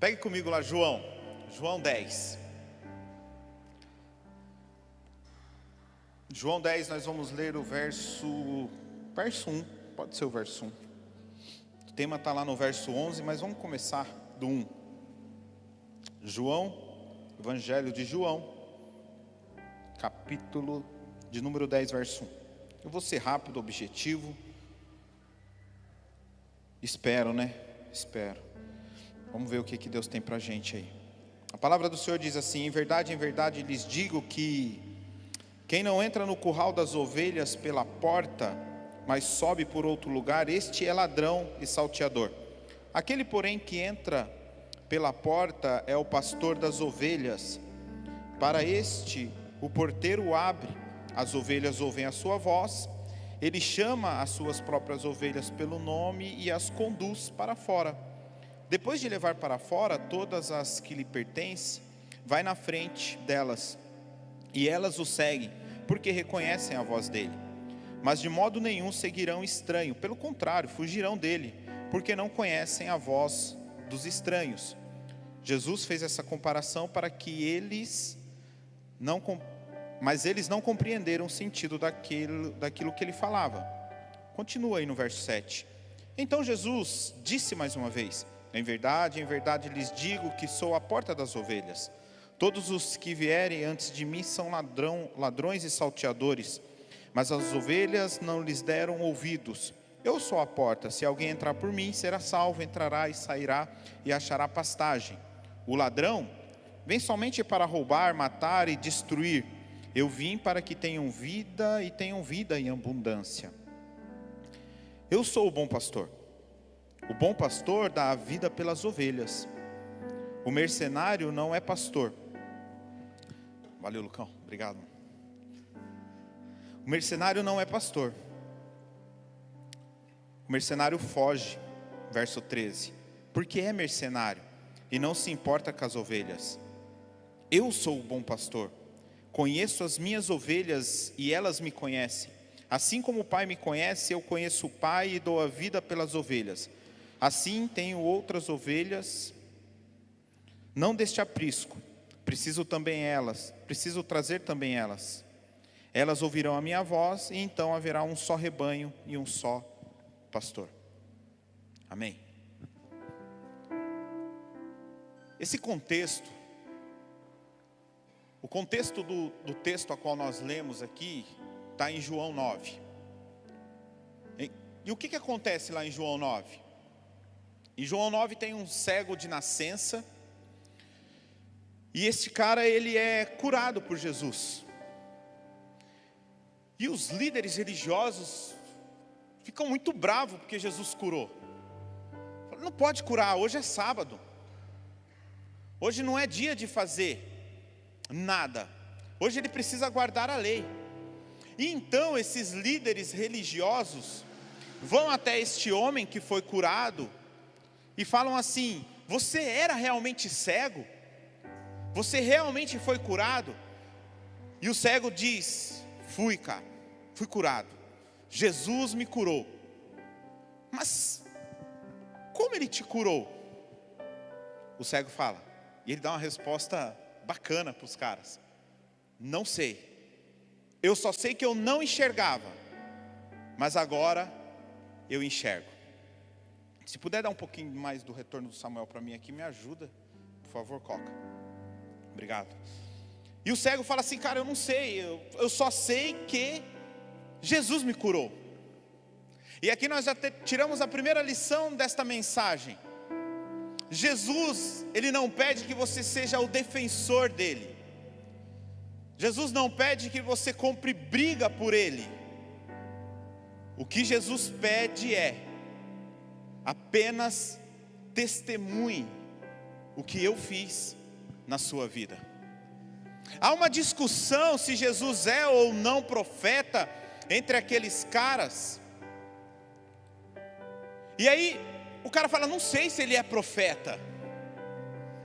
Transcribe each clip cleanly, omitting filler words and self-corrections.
Pegue comigo lá João 10. João 10, nós vamos ler o verso 1, pode ser o verso 1. O tema está lá no verso 11, mas vamos começar do 1. Evangelho de João, capítulo de número 10, verso 1. Eu vou ser rápido, objetivo. Espero. Vamos ver o que Deus tem para a gente aí. A palavra do Senhor diz assim: em verdade lhes digo que quem não entra no curral das ovelhas pela porta, mas sobe por outro lugar, este é ladrão e salteador. Aquele, porém, que entra pela porta é o pastor das ovelhas. Para este, o porteiro abre, as ovelhas ouvem a sua voz, ele chama as suas próprias ovelhas pelo nome e as conduz para fora. Depois de levar para fora todas as que lhe pertencem, vai na frente delas, e elas o seguem, porque reconhecem a voz dele. Mas de modo nenhum seguirão estranho, pelo contrário, fugirão dele, porque não conhecem a voz dos estranhos. Jesus fez essa comparação para que eles não compreenderam o sentido daquilo que ele falava. Continua aí no verso 7. Então Jesus disse mais uma vez: em verdade lhes digo que sou a porta das ovelhas. Todos os que vierem antes de mim são ladrões e salteadores, mas as ovelhas não lhes deram ouvidos. Eu sou a porta, se alguém entrar por mim, será salvo, entrará e sairá e achará pastagem. O ladrão vem somente para roubar, matar e destruir. Eu vim para que tenham vida e tenham vida em abundância. Eu sou o bom pastor. O bom pastor dá a vida pelas ovelhas. O mercenário não é pastor. Valeu, Lucão, obrigado. O mercenário não é pastor. O mercenário foge, verso 13. Porque é mercenário e não se importa com as ovelhas. Eu sou o bom pastor. Conheço as minhas ovelhas e elas me conhecem. Assim como o Pai me conhece, eu conheço o Pai e dou a vida pelas ovelhas. Assim tenho outras ovelhas, não deste aprisco. Preciso trazer também elas. Elas ouvirão a minha voz, e então haverá um só rebanho e um só pastor. Amém. Esse contexto, o contexto do texto a qual nós lemos aqui, está em João 9. E o que acontece lá em João 9? Em João 9 tem um cego de nascença, e este cara ele é curado por Jesus. E os líderes religiosos ficam muito bravos porque Jesus curou. Não pode curar, hoje é sábado. Hoje não é dia de fazer nada. Hoje ele precisa guardar a lei. E então esses líderes religiosos vão até este homem que foi curado e falam assim: você era realmente cego? Você realmente foi curado? E o cego diz: fui curado. Jesus me curou. Mas como ele te curou? O cego fala, e ele dá uma resposta bacana para os caras: não sei. Eu só sei que eu não enxergava, mas agora eu enxergo. Se puder dar um pouquinho mais do retorno do Samuel para mim aqui, me ajuda, por favor, Coca. Obrigado. E o cego fala assim: cara, eu não sei, eu só sei que Jesus me curou. E aqui nós já tiramos a primeira lição desta mensagem. Jesus, ele não pede que você seja o defensor dele. Jesus não pede que você compre briga por ele. O que Jesus pede é: apenas testemunhe o que eu fiz na sua vida. Há uma discussão se Jesus é ou não profeta entre aqueles caras. E aí o cara fala: não sei se ele é profeta.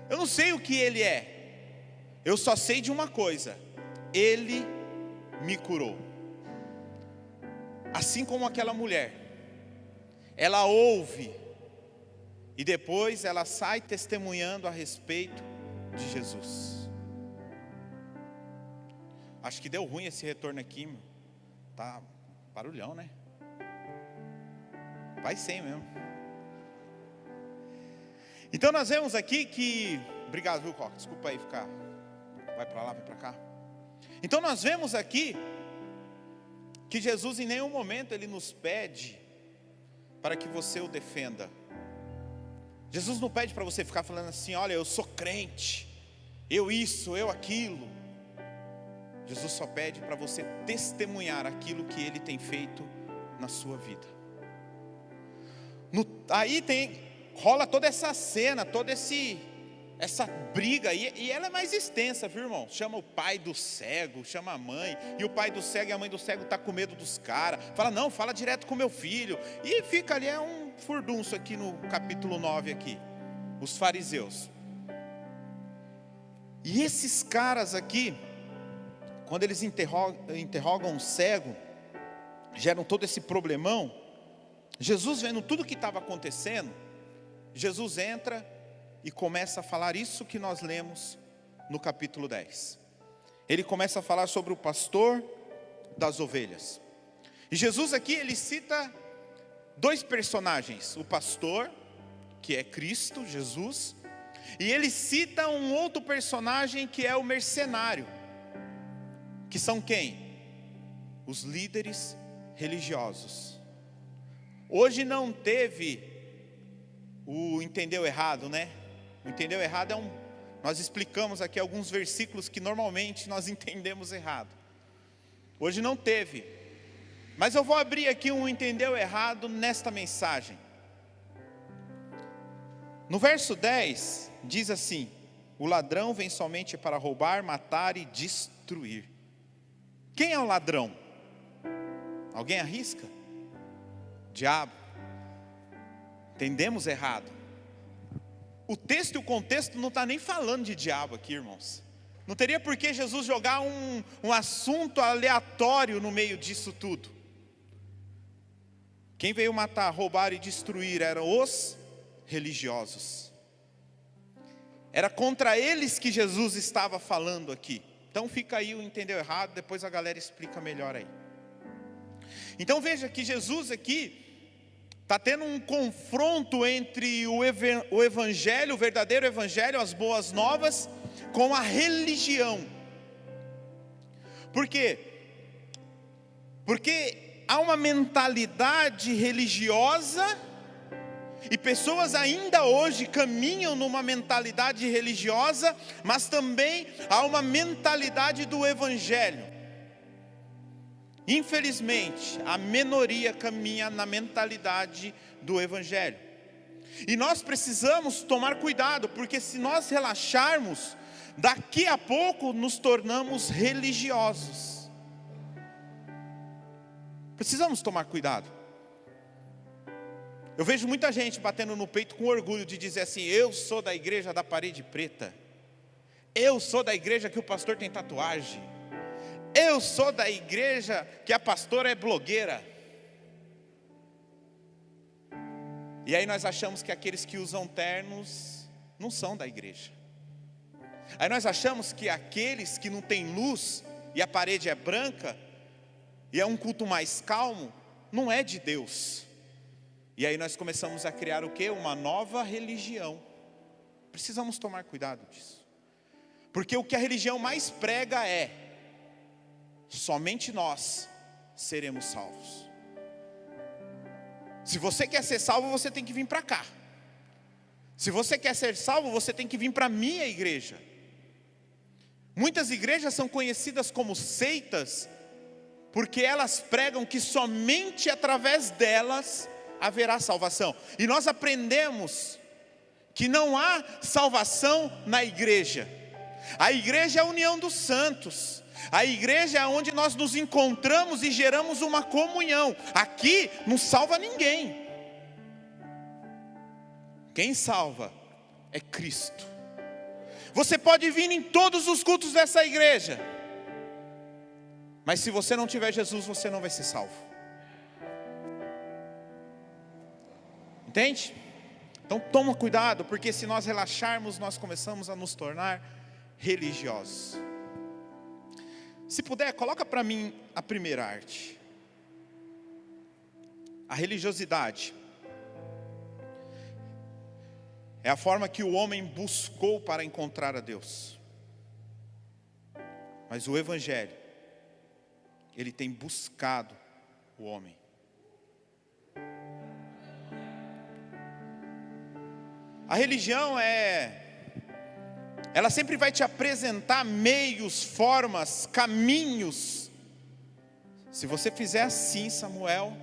Eu não sei o que ele é. Eu só sei de uma coisa: ele me curou. Assim como aquela mulher, ela ouve E depois ela sai testemunhando a respeito de Jesus. Acho que deu ruim esse retorno aqui, meu. Tá barulhão, né? Vai sem mesmo. Então nós vemos aqui que... Obrigado, viu, Coca? Desculpa aí ficar... Vai para lá, vai para cá. Então nós vemos aqui que Jesus em nenhum momento Ele nos pede para que você o defenda. Jesus não pede para você ficar falando assim: olha, eu sou crente, eu isso, eu aquilo. Jesus só pede para você testemunhar aquilo que Ele tem feito na sua vida. Aí rola toda essa cena, toda essa briga, e ela é mais extensa, viu, irmão? Chama o pai do cego, chama a mãe, e o pai do cego e a mãe do cego está com medo dos caras. Fala, não, fala direto com meu filho. E fica ali, é um furdunço aqui no capítulo 9 aqui. Os fariseus. E esses caras aqui, quando eles interrogam o cego, geram todo esse problemão. Jesus, vendo tudo que estava acontecendo, Jesus entra e começa a falar isso que nós lemos no capítulo 10. Ele começa a falar sobre o pastor das ovelhas. E Jesus aqui, ele cita dois personagens: o pastor, que é Cristo, Jesus, e ele cita um outro personagem que é o mercenário, que são quem? Os líderes religiosos. Hoje não teve o entendeu errado, né? O entendeu errado nós explicamos aqui alguns versículos que normalmente nós entendemos errado. Hoje não teve. Mas eu vou abrir aqui um entendeu errado nesta mensagem. No verso 10, diz assim: o ladrão vem somente para roubar, matar e destruir. Quem é o ladrão? Alguém arrisca? Diabo. Entendemos errado. O texto e o contexto não está nem falando de diabo aqui, irmãos. Não teria por que Jesus jogar um assunto aleatório no meio disso tudo. Quem veio matar, roubar e destruir eram os religiosos. Era contra eles que Jesus estava falando aqui. Então fica aí o entendeu errado, depois a galera explica melhor aí. Então veja que Jesus aqui está tendo um confronto entre o evangelho, o verdadeiro evangelho, as boas novas, com a religião. Por quê? Porque há uma mentalidade religiosa, e pessoas ainda hoje caminham numa mentalidade religiosa, mas também há uma mentalidade do evangelho. Infelizmente, a minoria caminha na mentalidade do evangelho. E nós precisamos tomar cuidado, porque se nós relaxarmos, daqui a pouco nos tornamos religiosos. Precisamos tomar cuidado. Eu vejo muita gente batendo no peito com orgulho de dizer assim: eu sou da igreja da parede preta, eu sou da igreja que o pastor tem tatuagem, eu sou da igreja que a pastora é blogueira. E aí nós achamos que aqueles que usam ternos não são da igreja. Aí nós achamos que aqueles que não têm luz e a parede é branca e é um culto mais calmo, não é de Deus. E aí nós começamos a criar o quê? Uma nova religião. Precisamos tomar cuidado disso. Porque o que a religião mais prega é: somente nós seremos salvos. Se você quer ser salvo, você tem que vir para cá. Se você quer ser salvo, você tem que vir para a minha igreja. Muitas igrejas são conhecidas como seitas, porque elas pregam que somente através delas haverá salvação. E nós aprendemos que não há salvação na igreja. A igreja é a união dos santos. A igreja é onde nós nos encontramos e geramos uma comunhão. Aqui não salva ninguém. Quem salva é Cristo. Você pode vir em todos os cultos dessa igreja, mas se você não tiver Jesus, você não vai ser salvo. Entende? Então Então toma cuidado, porque se nós relaxarmos, nós começamos a nos tornar religiosos. Se puder, coloca para mim a primeira arte. A religiosidade é a forma que o homem buscou para encontrar a Deus. Mas o Evangelho, ele tem buscado o homem. A religião ela sempre vai te apresentar meios, formas, caminhos. Se você fizer assim, Samuel,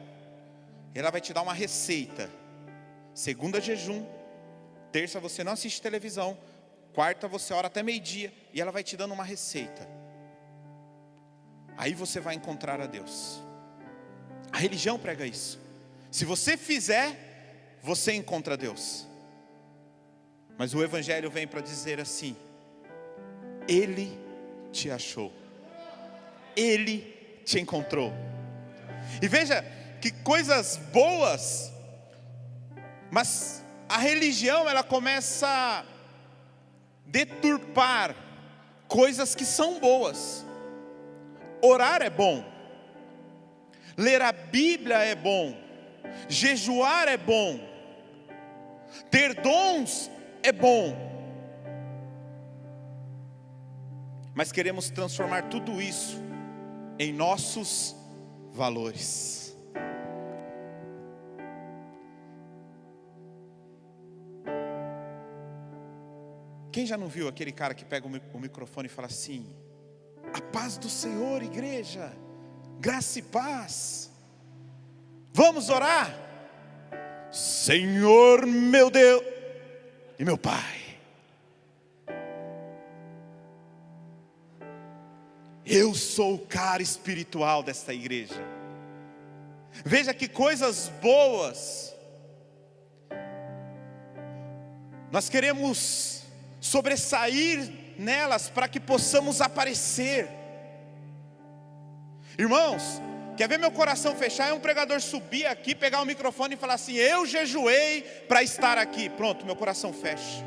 ela vai te dar uma receita. Segunda, jejum. Terça, você não assiste televisão. Quarta, você ora até meio-dia. E ela vai te dando uma receita. Aí você vai encontrar a Deus. A religião prega isso. Se você fizer, você encontra Deus. Mas o Evangelho vem para dizer assim: Ele te achou, Ele te encontrou. E veja que coisas boas, mas a religião ela começa a deturpar coisas que são boas. Orar é bom, ler a Bíblia é bom, jejuar é bom, ter dons é bom, mas queremos transformar tudo isso em nossos valores. Quem já não viu aquele cara que pega o microfone e fala assim: a paz do Senhor, igreja, graça e paz, vamos orar? Senhor meu Deus e meu Pai, eu sou o cara espiritual desta igreja. Veja que coisas boas nós queremos sobressair nelas para que possamos aparecer. Irmãos, quer ver meu coração fechar? É um pregador subir aqui, pegar o microfone e falar assim: eu jejuei para estar aqui. Pronto, meu coração fecha.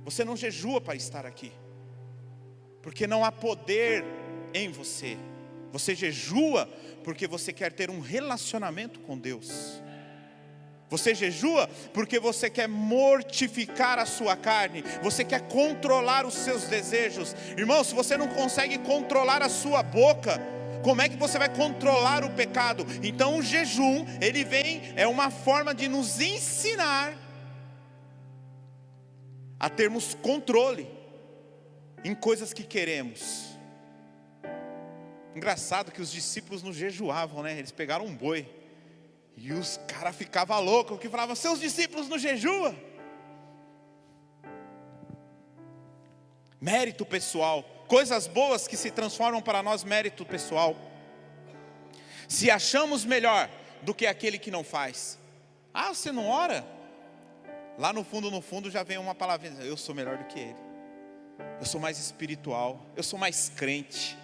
Você não jejua para estar aqui, porque não há poder em você. Você jejua porque você quer ter um relacionamento com Deus. Você jejua porque você quer mortificar a sua carne. Você quer controlar os seus desejos. Irmão, se você não consegue controlar a sua boca, como é que você vai controlar o pecado? Então o jejum, ele vem, é uma forma de nos ensinar a termos controle em coisas que queremos. Engraçado que os discípulos não jejuavam, né? Eles pegaram um boi e os caras ficavam loucos, que falavam: seus discípulos não jejuam. Mérito pessoal, coisas boas que se transformam para nós mérito pessoal. Se achamos melhor do que aquele que não faz. Ah, você não ora? Lá no fundo já vem uma palavra: eu sou melhor do que ele, eu sou mais espiritual, eu sou mais crente.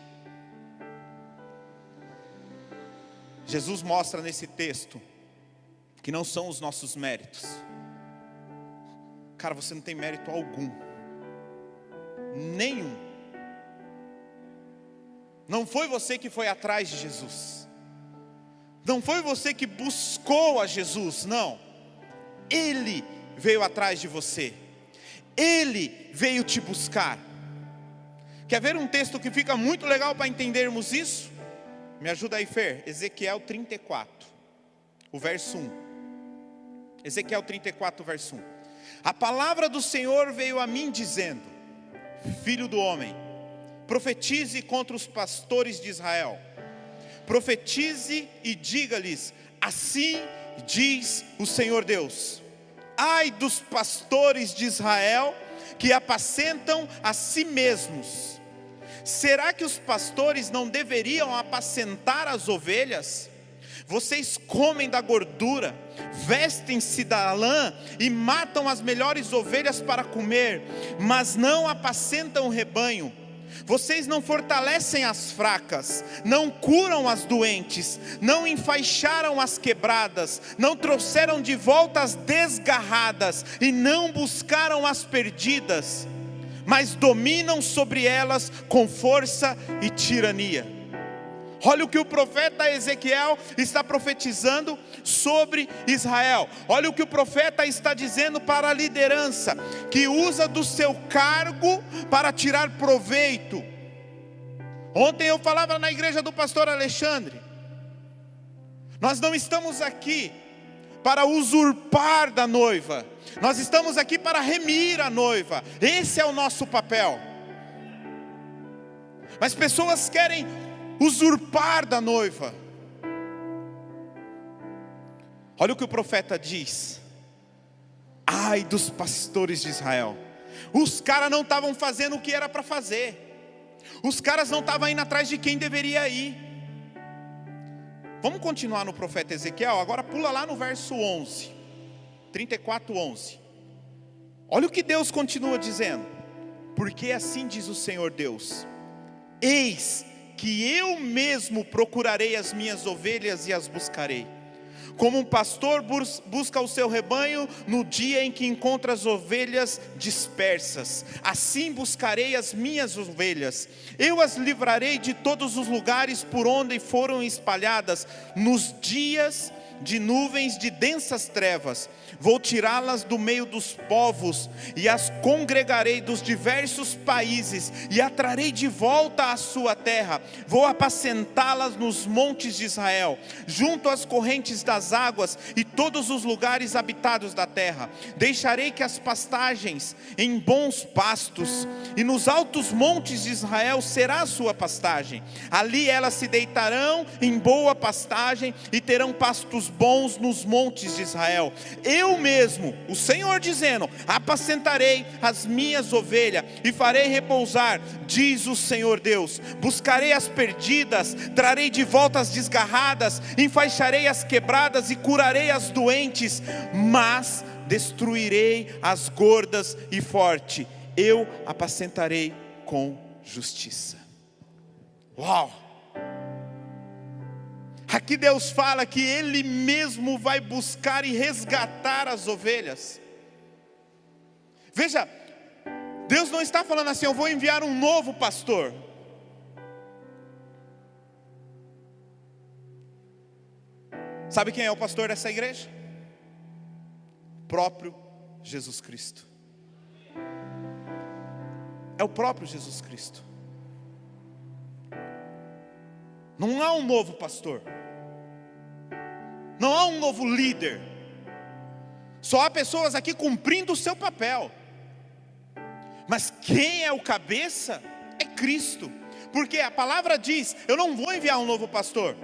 Jesus mostra nesse texto que não são os nossos méritos. Cara, você não tem mérito algum, nenhum. Não foi você que foi atrás de Jesus, não foi você que buscou a Jesus, não. Ele veio atrás de você, Ele veio te buscar. Quer ver um texto que fica muito legal para entendermos isso? Me ajuda aí, Fer. Ezequiel 34, o verso 1. Ezequiel 34, verso 1. A palavra do Senhor veio a mim dizendo: filho do homem, profetize contra os pastores de Israel. Profetize e diga-lhes: assim diz o Senhor Deus: ai dos pastores de Israel que apacentam a si mesmos. Será que os pastores não deveriam apacentar as ovelhas? Vocês comem da gordura, vestem-se da lã e matam as melhores ovelhas para comer, mas não apacentam o rebanho. Vocês não fortalecem as fracas, não curam as doentes, não enfaixaram as quebradas, não trouxeram de volta as desgarradas e não buscaram as perdidas, mas dominam sobre elas com força e tirania. Olha o que o profeta Ezequiel está profetizando sobre Israel. Olha o que o profeta está dizendo para a liderança, que usa do seu cargo para tirar proveito. Ontem eu falava na igreja do pastor Alexandre. Nós não estamos aqui para usurpar da noiva. Nós estamos aqui para remir a noiva. Esse é o nosso papel. Mas pessoas querem usurpar da noiva. Olha o que o profeta diz: ai dos pastores de Israel. Os caras não estavam fazendo o que era para fazer. Os caras não estavam indo atrás de quem deveria ir. Vamos continuar no profeta Ezequiel. Agora pula lá no verso 11, 34:11. Olha o que Deus continua dizendo: porque assim diz o Senhor Deus: eis que eu mesmo procurarei as minhas ovelhas e as buscarei, como um pastor busca o seu rebanho no dia em que encontra as ovelhas dispersas. Assim buscarei as minhas ovelhas, eu as livrarei de todos os lugares por onde foram espalhadas, nos dias de nuvens de densas trevas. Vou tirá-las do meio dos povos e as congregarei dos diversos países e atrarei de volta à sua terra. Vou apacentá-las nos montes de Israel, junto às correntes das águas e todos os lugares habitados da terra. Deixarei que as pastagens em bons pastos, e nos altos montes de Israel será a sua pastagem. Ali elas se deitarão em boa pastagem e terão pastos bons nos montes de Israel. Eu mesmo, o Senhor dizendo, apacentarei as minhas ovelhas e farei repousar, diz o Senhor Deus. Buscarei as perdidas, trarei de volta as desgarradas, enfaixarei as quebradas e curarei as doentes, mas destruirei as gordas e fortes. Eu apacentarei com justiça. Uau! Aqui Deus fala que Ele mesmo vai buscar e resgatar as ovelhas. Veja, Deus não está falando assim: eu vou enviar um novo pastor. Sabe quem é o pastor dessa igreja? O próprio Jesus Cristo. É o próprio Jesus Cristo. Não há um novo pastor, não há um novo líder. Só há pessoas aqui cumprindo o seu papel. Mas quem é o cabeça é Cristo. Porque a palavra diz: eu não vou enviar um novo pastor,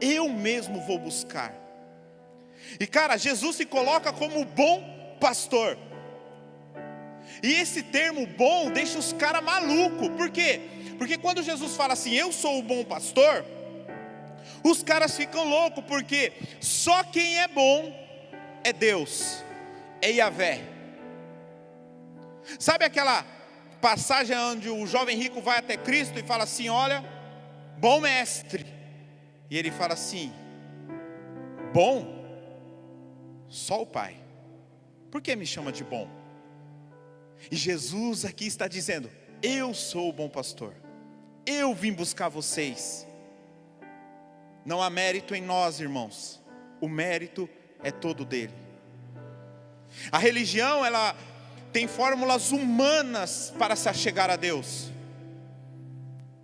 eu mesmo vou buscar. E cara, Jesus se coloca como o bom pastor. E esse termo bom deixa os caras malucos. Por quê? Porque quando Jesus fala assim: eu sou o bom pastor, os caras ficam loucos, porque só quem é bom é Deus, é Yahvé. Sabe aquela passagem onde o jovem rico vai até Cristo e fala assim: olha, bom mestre. E ele fala assim: bom? Só o Pai. Por que me chama de bom? E Jesus aqui está dizendo: eu sou o bom pastor, eu vim buscar vocês. Não há mérito em nós, irmãos, o mérito é todo dele. A religião, ela tem fórmulas humanas para se achegar a Deus.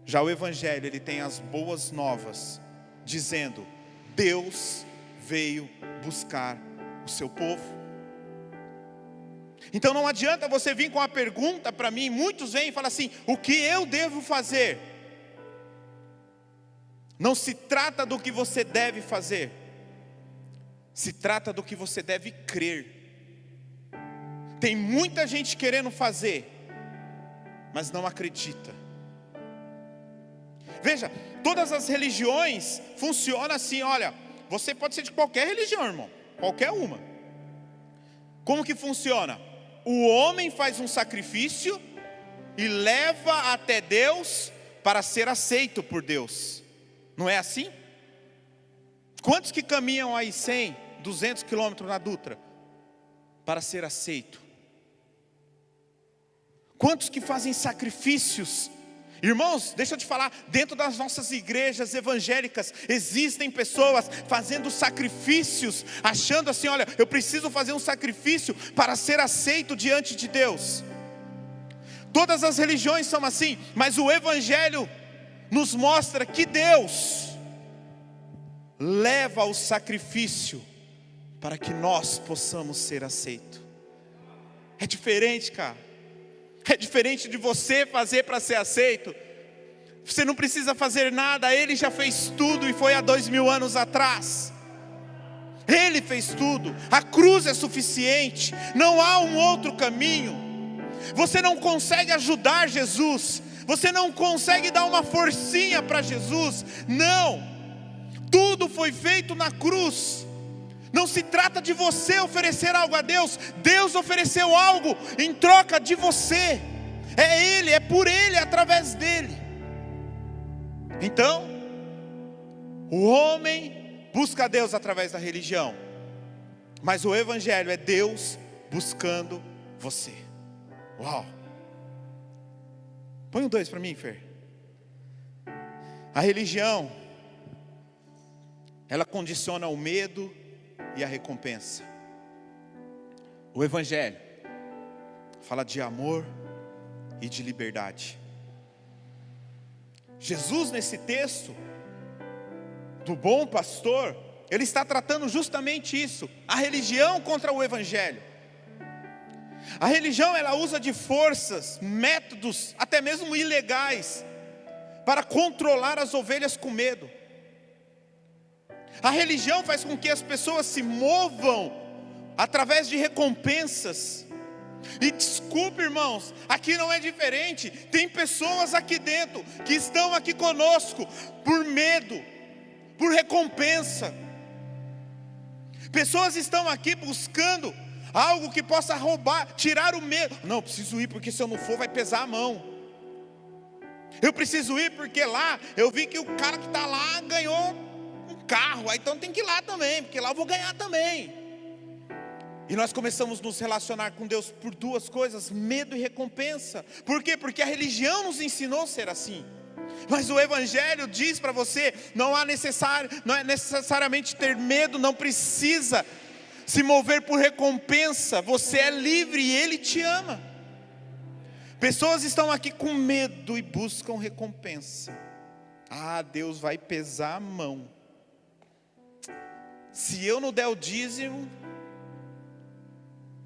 Já o Evangelho, ele tem as boas novas, dizendo: Deus veio buscar o seu povo. Então não adianta você vir com uma pergunta para mim. Muitos vêm e falam assim: o que eu devo fazer? Não se trata do que você deve fazer, se trata do que você deve crer. Tem muita gente querendo fazer, mas não acredita. Veja, todas as religiões funcionam assim. Olha, você pode ser de qualquer religião, irmão, qualquer uma. Como que funciona? O homem faz um sacrifício e leva até Deus para ser aceito por Deus. Não é assim? Quantos que caminham aí 100, 200 quilômetros na Dutra para ser aceito? Quantos que fazem sacrifícios? Irmãos, deixa eu te falar, dentro das nossas igrejas evangélicas, existem pessoas fazendo sacrifícios, achando assim, olha, eu preciso fazer um sacrifício para ser aceito diante de Deus. Todas as religiões são assim, mas o Evangelho nos mostra que Deus leva o sacrifício para que nós possamos ser aceitos. É diferente, cara. É diferente de você fazer para ser aceito. Você não precisa fazer nada, Ele já fez tudo e foi há 2000 anos atrás. Ele fez tudo, a cruz é suficiente, não há um outro caminho. Você não consegue ajudar Jesus, você não consegue dar uma forcinha para Jesus, não. Tudo foi feito na cruz. Não se trata de você oferecer algo a Deus. Deus ofereceu algo em troca de você. É Ele, é por Ele, é através dEle. Então, o homem busca a Deus através da religião, mas o Evangelho é Deus buscando você. Uau! Põe um 2 para mim, Fer. A religião, ela condiciona o medo e a recompensa. O Evangelho fala de amor e de liberdade. Jesus, nesse texto do bom pastor, ele está tratando justamente isso, a religião contra o Evangelho. A religião, ela usa de forças, métodos, até mesmo ilegais, para controlar as ovelhas com medo. A religião faz com que as pessoas se movam através de recompensas. E desculpe, irmãos, aqui não é diferente. Tem pessoas aqui dentro que estão aqui conosco por medo, por recompensa. Pessoas estão aqui buscando algo que possa roubar, tirar o medo. Não, eu preciso ir porque se eu não for vai pesar a mão. Eu preciso ir porque lá eu vi que o cara que está lá ganhou carro, aí então tem que ir lá também, porque lá eu vou ganhar também. E nós começamos a nos relacionar com Deus por duas coisas, medo e recompensa. Por quê? Porque a religião nos ensinou a ser assim. Mas o Evangelho diz para você, não é necessariamente ter medo, não precisa se mover por recompensa. Você é livre e Ele te ama. Pessoas estão aqui com medo e buscam recompensa. Ah, Deus vai pesar a mão. Se eu não der o dízimo,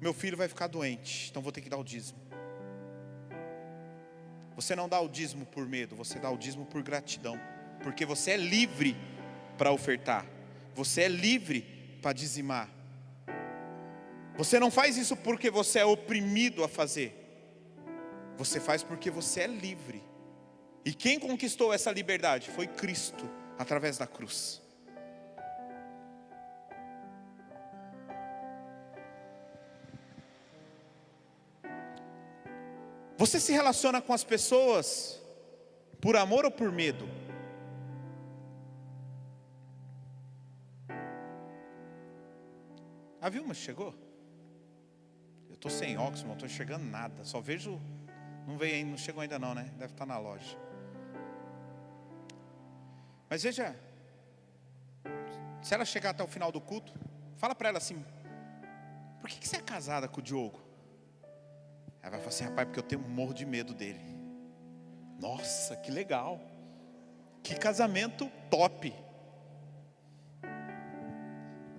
meu filho vai ficar doente, então vou ter que dar o dízimo. Você não dá o dízimo por medo, você dá o dízimo por gratidão, porque você é livre para ofertar, você é livre para dizimar. Você não faz isso porque você é oprimido a fazer, você faz porque você é livre. E quem conquistou essa liberdade foi Cristo, através da cruz. Você se relaciona com as pessoas por amor ou por medo? A Vilma chegou? Eu estou sem óculos, não estou enxergando nada. Só vejo, não veio ainda, não chegou ainda não, né? Deve estar na loja. Mas veja, se ela chegar até o final do culto, fala para ela assim: por que você é casada com o Diogo? Ela vai falar assim: rapaz, porque eu tenho um morro de medo dele. Nossa, que legal. Que casamento top.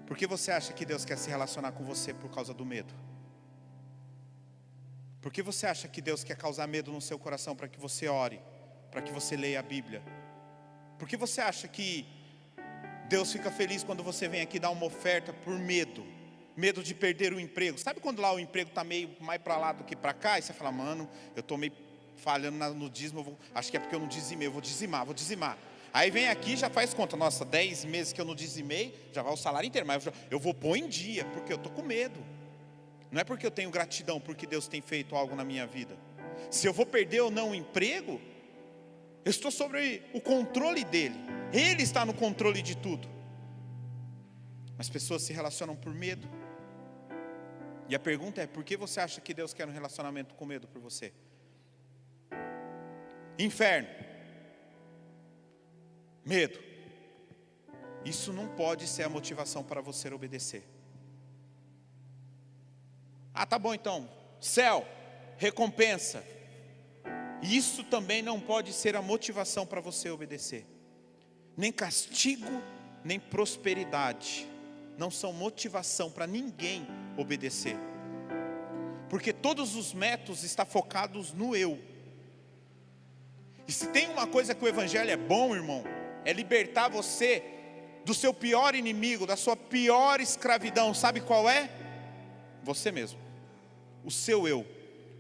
Por que você acha que Deus quer se relacionar com você por causa do medo? Por que você acha que Deus quer causar medo no seu coração para que você ore, para que você leia a Bíblia? Por que você acha que Deus fica feliz quando você vem aqui dar uma oferta por medo? Medo de perder o emprego. Sabe quando lá o emprego está meio mais para lá do que para cá? E você fala: mano, eu estou meio falhando no dízimo, acho que é porque eu não dizimei, eu vou dizimar. Aí vem aqui e já faz conta: nossa, 10 meses que eu não dizimei, já vai o salário inteiro, mas eu vou pôr em dia, porque eu estou com medo. Não é porque eu tenho gratidão, porque Deus tem feito algo na minha vida. Se eu vou perder ou não o emprego, eu estou sobre o controle dele. Ele está no controle de tudo. As pessoas se relacionam por medo. E a pergunta é, por que você acha que Deus quer um relacionamento com medo por você? Inferno. Medo. Isso não pode ser a motivação para você obedecer. Ah, tá bom então. Céu, recompensa. Isso também não pode ser a motivação para você obedecer. Nem castigo, nem prosperidade não são motivação para ninguém obedecer. Porque todos os métodos estão focados no eu. E se tem uma coisa que o evangelho é bom, irmão, é libertar você do seu pior inimigo, da sua pior escravidão. Sabe qual é? Você mesmo. O seu eu,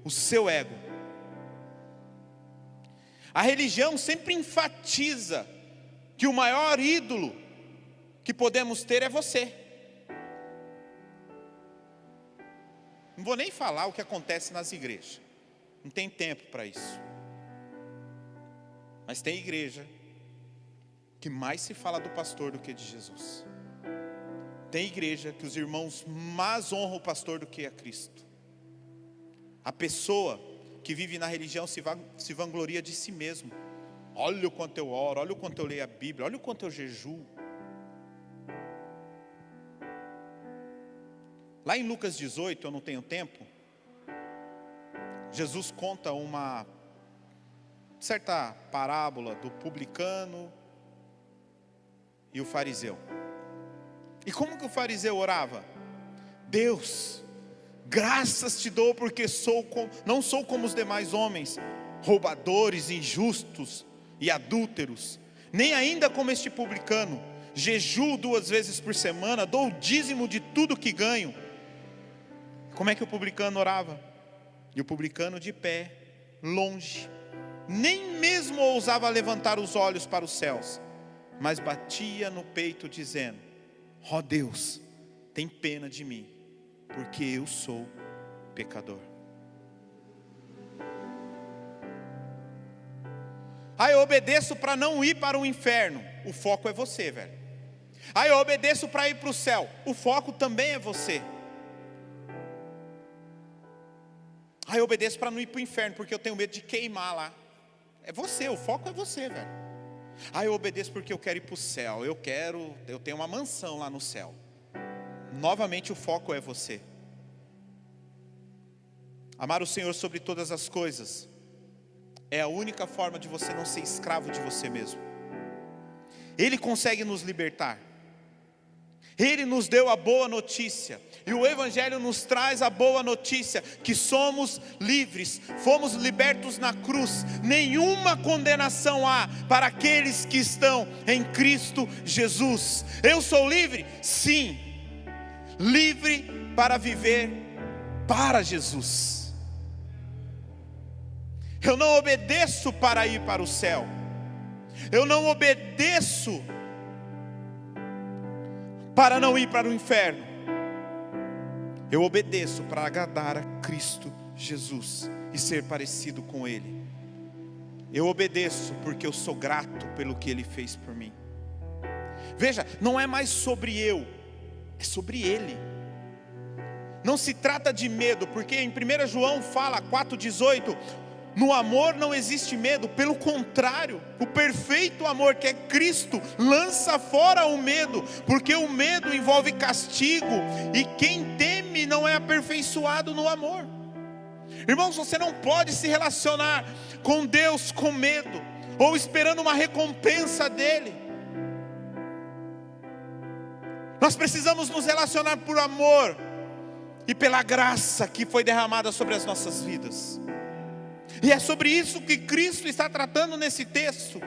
o seu ego. A religião sempre enfatiza que o maior ídolo que podemos ter é você. Não vou nem falar o que acontece nas igrejas. Não tem tempo para isso. Mas tem igreja que mais se fala do pastor do que de Jesus. Tem igreja que os irmãos mais honram o pastor do que a Cristo. A pessoa que vive na religião se vangloria de si mesmo. Olha o quanto eu oro, olha o quanto eu leio a Bíblia, olha o quanto eu jejuo. Lá em Lucas 18, eu não tenho tempo, Jesus conta uma certa parábola do publicano e o fariseu. E como que o fariseu orava? Deus, graças te dou porque não sou como os demais homens, roubadores, injustos e adúlteros, nem ainda como este publicano. Jejuo 2 vezes por semana, dou o dízimo de tudo que ganho. Como é que o publicano orava? E o publicano de pé, longe, nem mesmo ousava levantar os olhos para os céus, mas batia no peito dizendo: ó Deus, tem pena de mim, porque eu sou pecador. Eu obedeço para não ir para o inferno. O foco é você, velho. Eu obedeço para ir para o céu. O foco também é você. Eu obedeço para não ir para o inferno, porque eu tenho medo de queimar lá. É você, o foco é você, velho. Eu obedeço porque eu quero ir para o céu. Eu tenho uma mansão lá no céu. Novamente o foco é você. Amar o Senhor sobre todas as coisas é a única forma de você não ser escravo de você mesmo. Ele consegue nos libertar. Ele nos deu a boa notícia. E o Evangelho nos traz a boa notícia, que somos livres, fomos libertos na cruz. Nenhuma condenação há para aqueles que estão em Cristo Jesus. Eu sou livre? Sim. Livre para viver para Jesus. Eu não obedeço para ir para o céu. Eu não obedeço para não ir para o inferno. Eu obedeço para agradar a Cristo Jesus e ser parecido com Ele. Eu obedeço porque eu sou grato pelo que Ele fez por mim. Veja, não é mais sobre eu, é sobre Ele. Não se trata de medo, porque em 1 João fala 4,18, no amor não existe medo, pelo contrário, o perfeito amor que é Cristo lança fora o medo, porque o medo envolve castigo, e quem teme não é aperfeiçoado no amor. Irmãos, você não pode se relacionar com Deus com medo, ou esperando uma recompensa dEle. Nós precisamos nos relacionar por amor, e pela graça que foi derramada sobre as nossas vidas. E é sobre isso que Cristo está tratando nesse texto.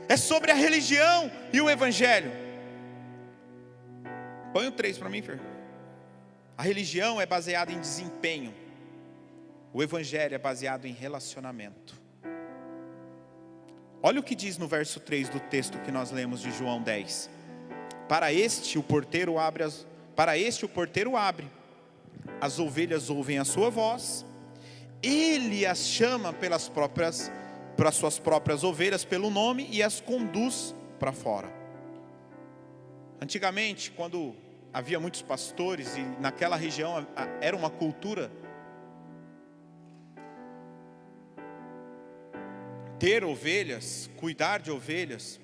É sobre a religião e o Evangelho. Põe o 3 para mim, Fer. A religião é baseada em desempenho. O Evangelho é baseado em relacionamento. Olha o que diz no verso 3 do texto que nós lemos de João 10. Para este o porteiro abre, as ovelhas ouvem a sua voz. Ele as chama para suas próprias ovelhas pelo nome e as conduz para fora. Antigamente, quando havia muitos pastores e naquela região era uma cultura ter ovelhas, cuidar de ovelhas,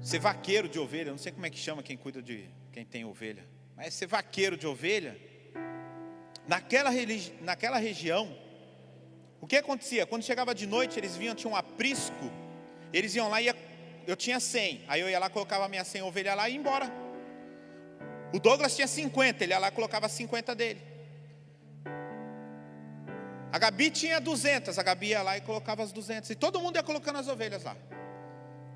ser vaqueiro de ovelha. Não sei como é que chama quem cuida de quem tem ovelha, mas ser vaqueiro de ovelha. Naquela região, o que acontecia? Quando chegava de noite, eles vinham, tinha um aprisco, eles iam lá e eu tinha 100, aí eu ia lá, colocava a minha 100 ovelha lá e ia embora. O Douglas tinha 50, ele ia lá e colocava 50 dele. A Gabi tinha 200, a Gabi ia lá e colocava as 200, e todo mundo ia colocando as ovelhas lá.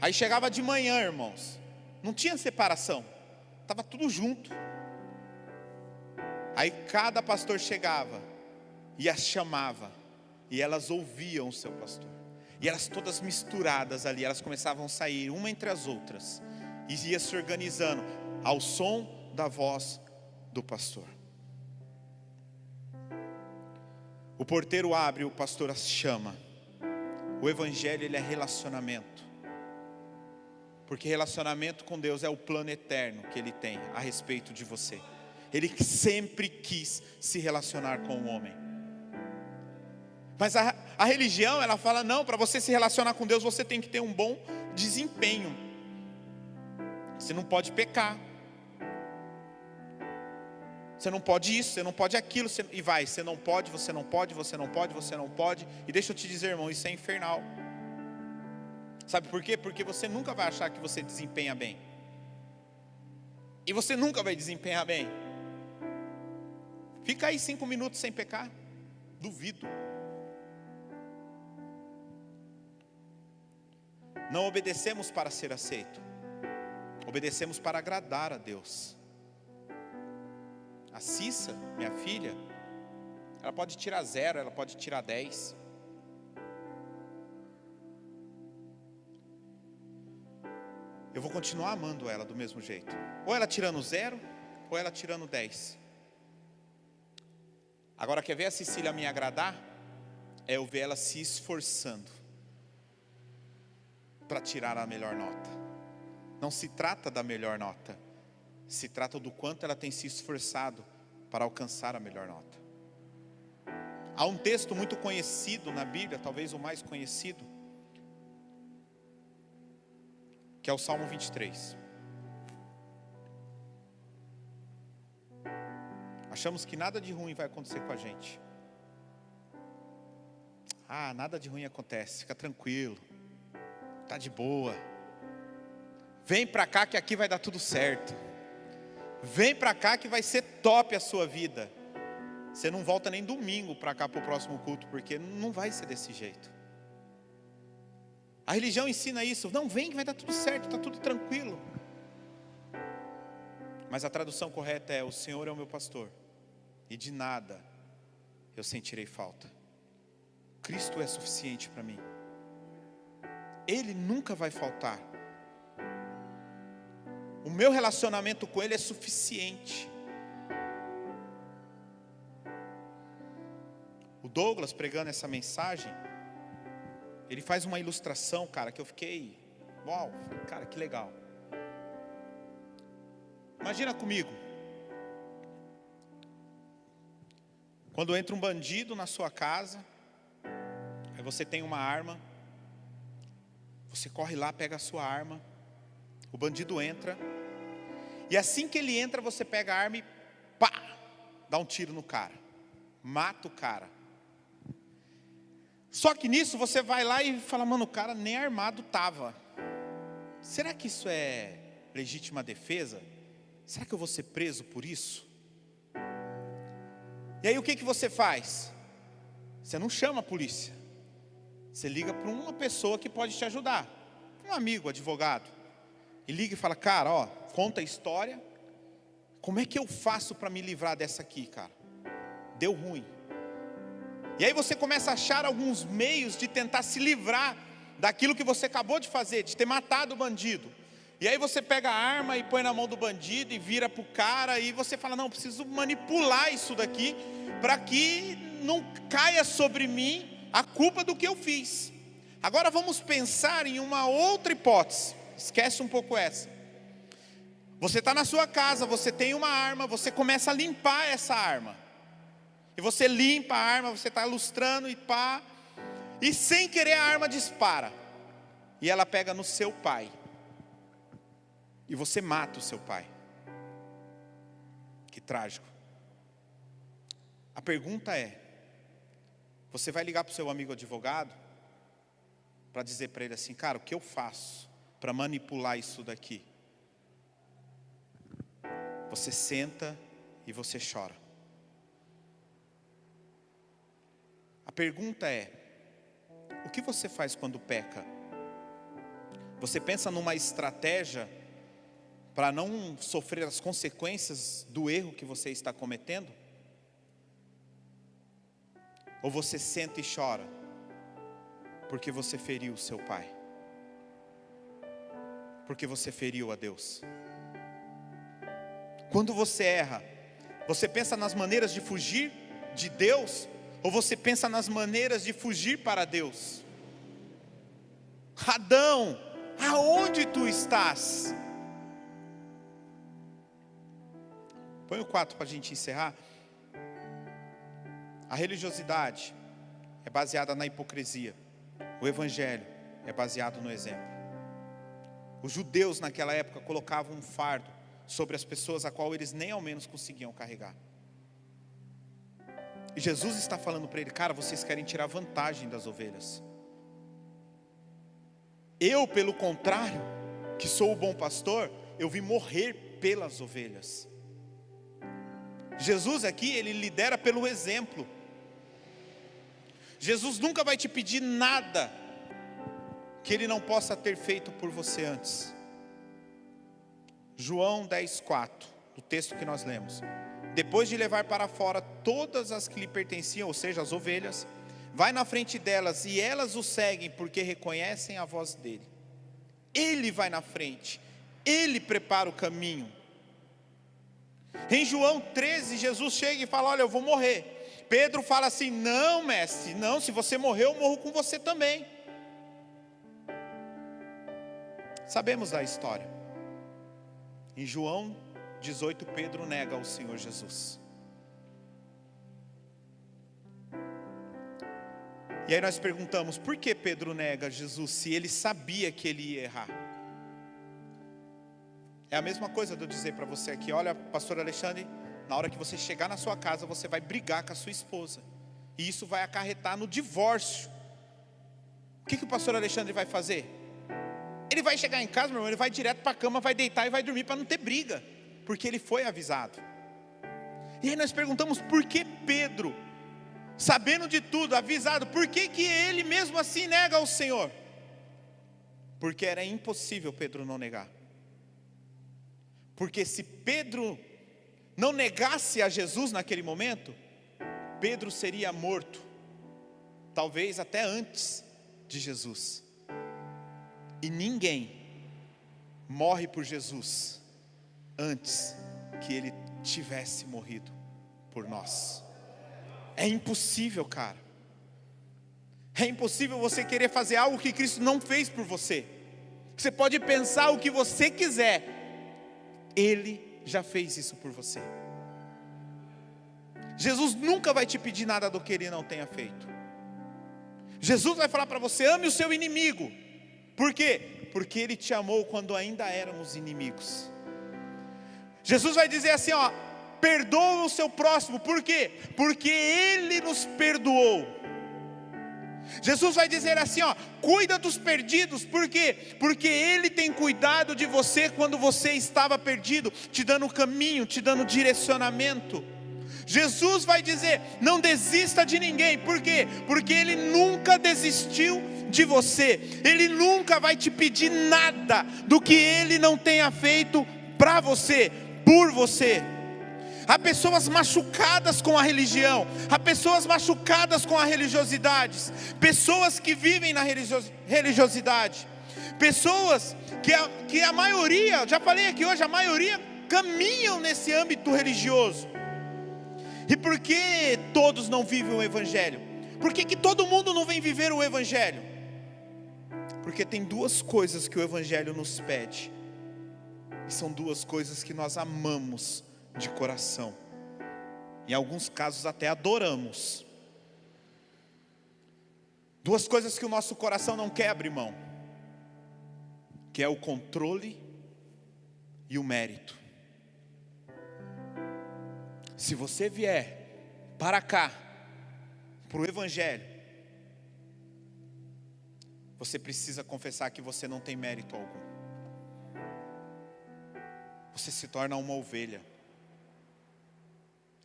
Aí chegava de manhã, irmãos, não tinha separação, estava tudo junto. Aí cada pastor chegava e as chamava, e elas ouviam o seu pastor, e elas todas misturadas ali, elas começavam a sair uma entre as outras, e ia se organizando ao som da voz do pastor. O porteiro abre, o pastor as chama. O evangelho, ele é relacionamento, porque relacionamento com Deus é o plano eterno que Ele tem a respeito de você. Ele sempre quis se relacionar com o homem. Mas a religião, ela fala, não, para você se relacionar com Deus, você tem que ter um bom desempenho. Você não pode pecar. Você não pode isso, você não pode aquilo, e vai, você não pode, você não pode, você não pode, você não pode. E deixa eu te dizer, irmão, isso é infernal. Sabe por quê? Porque você nunca vai achar que você desempenha bem. E você nunca vai desempenhar bem. Fica aí 5 minutos sem pecar. Duvido. Não obedecemos para ser aceito. Obedecemos para agradar a Deus. A Cissa, minha filha, ela pode tirar 0, ela pode tirar 10. Eu vou continuar amando ela do mesmo jeito. Ou ela tirando 0, ou ela tirando 10. Agora, quer ver a Cecília me agradar? É eu ver ela se esforçando para tirar a melhor nota. Não se trata da melhor nota, se trata do quanto ela tem se esforçado para alcançar a melhor nota. Há um texto muito conhecido na Bíblia, talvez o mais conhecido, que é o Salmo 23. Achamos que nada de ruim vai acontecer com a gente. Nada de ruim acontece, fica tranquilo, tá de boa. Vem pra cá que aqui vai dar tudo certo. Vem pra cá que vai ser top a sua vida. Você não volta nem domingo pra cá pro próximo culto, porque não vai ser desse jeito. A religião ensina isso, não, vem que vai dar tudo certo, tá tudo tranquilo. Mas a tradução correta é: o Senhor é o meu pastor, e de nada eu sentirei falta. Cristo é suficiente para mim. Ele nunca vai faltar. O meu relacionamento com Ele é suficiente. O Douglas, pregando essa mensagem, ele faz uma ilustração, cara, que eu fiquei, uau, cara, que legal. Imagina comigo, quando entra um bandido na sua casa, aí você tem uma arma, você corre lá, pega a sua arma, o bandido entra, e assim que ele entra, você pega a arma e pá, dá um tiro no cara, mata o cara. Só que nisso você vai lá e fala, mano, o cara nem armado estava. Será que isso é legítima defesa? Será que eu vou ser preso por isso? E aí o que você faz? Você não chama a polícia. Você liga para uma pessoa que pode te ajudar. Um amigo, advogado. E liga e fala, cara, ó, conta a história. Como é que eu faço para me livrar dessa aqui, cara? Deu ruim. E aí você começa a achar alguns meios de tentar se livrar daquilo que você acabou de fazer, de ter matado o bandido. E aí você pega a arma e põe na mão do bandido e vira para o cara, e você fala, não, preciso manipular isso daqui, para que não caia sobre mim a culpa do que eu fiz. Agora vamos pensar em uma outra hipótese. Esquece um pouco essa. Você está na sua casa, você tem uma arma, você começa a limpar essa arma. E você limpa a arma, você está lustrando e pá. E sem querer a arma dispara. E ela pega no seu pai. E você mata o seu pai. Que trágico. A pergunta é: você vai ligar para o seu amigo advogado para dizer para ele assim: cara, o que eu faço para manipular isso daqui? Você senta e você chora. A pergunta é: o que você faz quando peca? Você pensa numa estratégia para não sofrer as consequências do erro que você está cometendo? Ou você senta e chora porque você feriu o seu pai? Porque você feriu a Deus? Quando você erra, você pensa nas maneiras de fugir de Deus? Ou você pensa nas maneiras de fugir para Deus? Adão, aonde tu estás? Põe o 4 para a gente encerrar. A religiosidade é baseada na hipocrisia. O evangelho é baseado no exemplo. Os judeus naquela época colocavam um fardo sobre as pessoas a qual eles nem ao menos conseguiam carregar. E Jesus está falando para ele: cara, vocês querem tirar vantagem das ovelhas. Eu, pelo contrário, que sou o bom pastor, eu vim morrer pelas ovelhas. Jesus aqui, ele lidera pelo exemplo. Jesus nunca vai te pedir nada que ele não possa ter feito por você antes. João 10:4, o texto que nós lemos: depois de levar para fora todas as que lhe pertenciam, ou seja, as ovelhas, vai na frente delas e elas o seguem porque reconhecem a voz dele. Ele vai na frente, ele prepara o caminho. Em João 13, Jesus chega e fala: olha, eu vou morrer. Pedro fala assim: não, mestre, não, se você morrer, eu morro com você também. Sabemos da história. Em João 18, Pedro nega o Senhor Jesus. E aí nós perguntamos: por que Pedro nega Jesus se ele sabia que ele ia errar? É a mesma coisa de eu dizer para você aqui: olha, pastor Alexandre, na hora que você chegar na sua casa, você vai brigar com a sua esposa. E isso vai acarretar no divórcio. O que o pastor Alexandre vai fazer? Ele vai chegar em casa, meu irmão, ele vai direto para a cama, vai deitar e vai dormir para não ter briga. Porque ele foi avisado. E aí nós perguntamos: por que Pedro, sabendo de tudo, avisado, por que ele mesmo assim nega ao Senhor? Porque era impossível Pedro não negar. Porque se Pedro não negasse a Jesus naquele momento, Pedro seria morto, talvez até antes de Jesus. E ninguém morre por Jesus antes que ele tivesse morrido por nós. É impossível, cara. É impossível você querer fazer algo que Cristo não fez por você. Você pode pensar o que você quiser, Ele já fez isso por você. Jesus nunca vai te pedir nada do que Ele não tenha feito. Jesus vai falar para você: ame o seu inimigo. Por quê? Porque Ele te amou quando ainda éramos inimigos. Jesus vai dizer assim, ó: perdoa o seu próximo. Por quê? Porque Ele nos perdoou. Jesus vai dizer assim, ó: cuida dos perdidos. Por quê? Porque Ele tem cuidado de você quando você estava perdido, te dando caminho, te dando direcionamento. Jesus vai dizer: não desista de ninguém. Por quê? Porque Ele nunca desistiu de você. Ele nunca vai te pedir nada do que Ele não tenha feito para você, por você. Há pessoas machucadas com a religião, há pessoas machucadas com a religiosidade, pessoas que vivem na religiosidade, pessoas que a maioria, já falei aqui hoje, a maioria caminham nesse âmbito religioso. E por que todos não vivem o Evangelho? Por que todo mundo não vem viver o Evangelho? Porque tem duas coisas que o Evangelho nos pede, e são duas coisas que nós amamos de coração, em alguns casos até adoramos. Duas coisas que o nosso coração não quer abrir mão, que é o controle e o mérito. Se você vier para cá, para o Evangelho, você precisa confessar que você não tem mérito algum. Você se torna uma ovelha.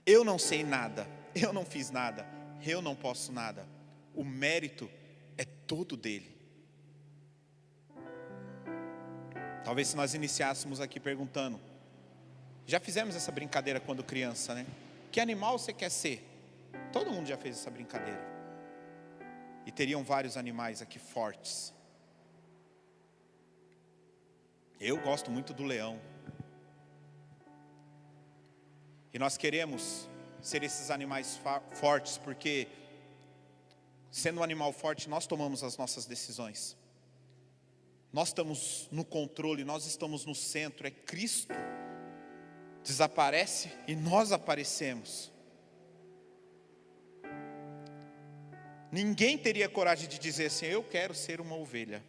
Eu não sei nada, eu não fiz nada, eu não posso nada. O mérito é todo dele. Talvez se nós iniciássemos aqui perguntando, já fizemos essa brincadeira quando criança, né? Que animal você quer ser? Todo mundo já fez essa brincadeira. E teriam vários animais aqui fortes. Eu gosto muito do leão. E nós queremos ser esses animais fortes, porque sendo um animal forte, nós tomamos as nossas decisões. Nós estamos no controle, nós estamos no centro. É Cristo desaparece e nós aparecemos. Ninguém teria coragem de dizer assim: eu quero ser uma ovelha.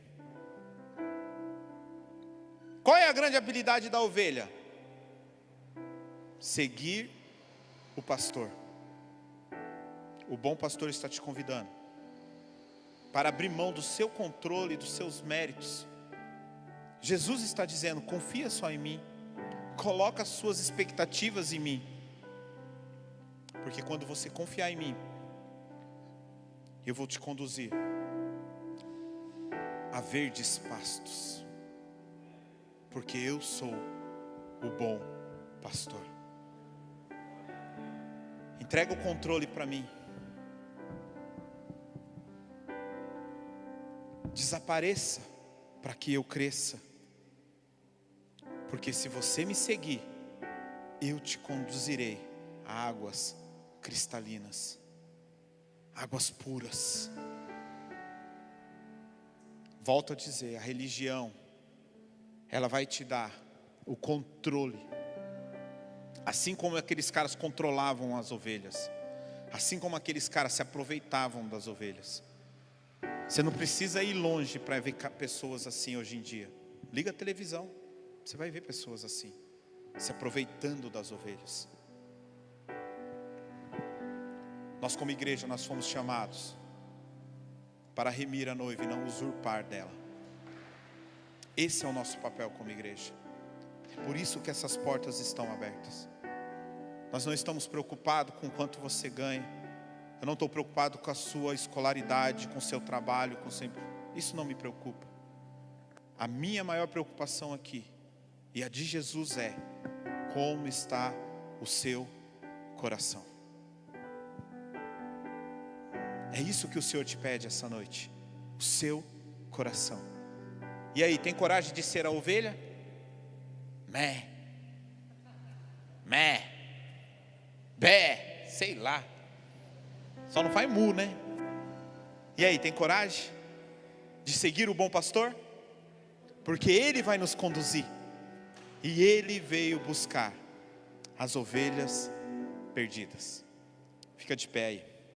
Qual é a grande habilidade da ovelha? Seguir o pastor. O bom pastor está te convidando para abrir mão do seu controle, dos seus méritos. Jesus está dizendo: confia só em mim, coloca as suas expectativas em mim, porque quando você confiar em mim, eu vou te conduzir a verdes pastos, porque eu sou o bom pastor. Entrega o controle para mim. Desapareça para que eu cresça. Porque se você me seguir, eu te conduzirei a águas cristalinas, águas puras. Volto a dizer, a religião, ela vai te dar o controle. Assim como aqueles caras controlavam as ovelhas, assim como aqueles caras se aproveitavam das ovelhas. Você não precisa ir longe para ver pessoas assim hoje em dia. Liga a televisão, você vai ver pessoas assim, se aproveitando das ovelhas. Nós como igreja, nós fomos chamados para remir a noiva e não usurpar dela. Esse é o nosso papel como igreja. É por isso que essas portas estão abertas. Nós não estamos preocupados com quanto você ganha. Eu não estou preocupado com a sua escolaridade, com o seu trabalho, isso não me preocupa. A minha maior preocupação aqui, e a de Jesus, é como está o seu coração. É isso que o Senhor te pede essa noite, o seu coração. E aí, tem coragem de ser a ovelha? Mé, bé, sei lá. Só não faz mu, né? E aí, tem coragem de seguir o bom pastor? Porque ele vai nos conduzir. E ele veio buscar as ovelhas perdidas. Fica de pé aí.